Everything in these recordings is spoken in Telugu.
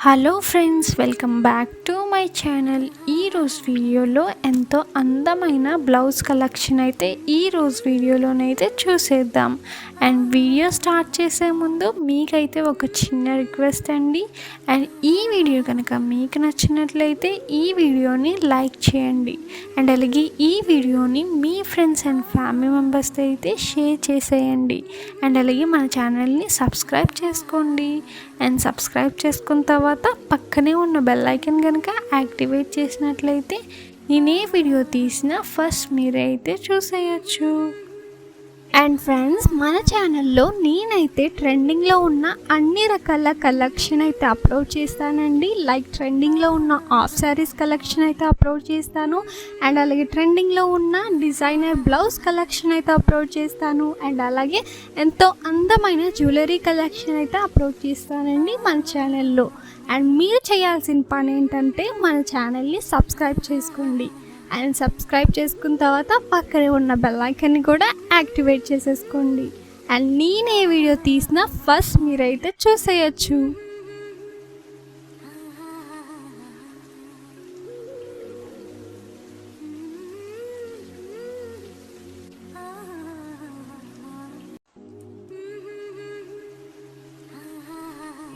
Hello friends, welcome back to my channel. ఈరోజు వీడియోలో ఎంతో అందమైన బ్లౌజ్ కలెక్షన్ అయితే ఈరోజు వీడియోలోనైతే చూసేద్దాం. అండ్ వీడియో స్టార్ట్ చేసే ముందు మీకైతే ఒక చిన్న రిక్వెస్ట్ అండి. అండ్ ఈ వీడియో కనుక మీకు నచ్చినట్లయితే ఈ వీడియోని లైక్ చేయండి. అండ్ అలాగే ఈ వీడియోని మీ ఫ్రెండ్స్ అండ్ ఫ్యామిలీ మెంబర్స్తో అయితే షేర్ చేసేయండి. అండ్ అలాగే మన ఛానల్ని సబ్స్క్రైబ్ చేసుకోండి. అండ్ సబ్స్క్రైబ్ చేసుకున్న తర్వాత పక్కనే ఉన్న బెల్ ఐకాన్ కనుక యాక్టివేట్ చేసినట్లయితే నేను ఏ వీడియో తీసినా ఫస్ట్ మీరే అయితే చూసేయచ్చు. అండ్ ఫ్రెండ్స్, మన ఛానల్లో నేనైతే ట్రెండింగ్లో ఉన్న అన్ని రకాల కలెక్షన్ అయితే అప్లోడ్ చేస్తానండి. లైక్ ట్రెండింగ్లో ఉన్న హాఫ్ శారీస్ కలెక్షన్ అయితే అప్లోడ్ చేస్తాను. అండ్ అలాగే ట్రెండింగ్లో ఉన్న డిజైనర్ బ్లౌజ్ కలెక్షన్ అయితే అప్లోడ్ చేస్తాను. అండ్ అలాగే ఎంతో అందమైన జ్యువెలరీ కలెక్షన్ అయితే అప్లోడ్ చేస్తానండి మన ఛానల్లో. అండ్ మీరు చేయాల్సిన పని ఏంటంటే మన ఛానల్ని సబ్స్క్రైబ్ చేసుకోండి. అండ్ సబ్స్క్రైబ్ చేసుకున్న తర్వాత పక్కనే ఉన్న బెల్ ఐకాన్ని కూడా యాక్టివేట్ చేసేసుకోండి. అండ్ నేను ఏ వీడియో తీసినా ఫస్ట్ మీరైతే చూసేయచ్చు.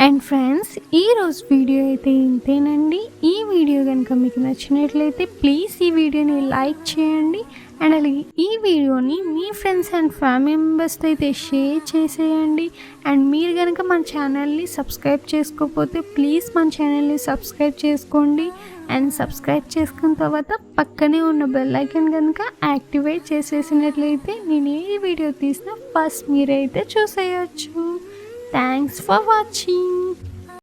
అండ్ ఫ్రెండ్స్, ఈరోజు వీడియో అయితే ఇంతేనండి. ఈ వీడియో కనుక మీకు నచ్చినట్లయితే ప్లీజ్ ఈ వీడియోని లైక్ చేయండి. అండ్ అలాగే ఈ వీడియోని మీ ఫ్రెండ్స్ అండ్ ఫ్యామిలీ మెంబర్స్తో అయితే షేర్ చేసేయండి. అండ్ మీరు కనుక మన ఛానల్ని సబ్స్క్రైబ్ చేసుకోకపోతే ప్లీజ్ మన ఛానల్ని సబ్స్క్రైబ్ చేసుకోండి. అండ్ సబ్స్క్రైబ్ చేసుకున్న తర్వాత పక్కనే ఉన్న బెల్ ఐకాన్ కనుక యాక్టివేట్ చేసేసినట్లయితే నేను ఏ వీడియో తీసినా ఫస్ట్ మీరైతే చూసేయచ్చు. Thanks for watching.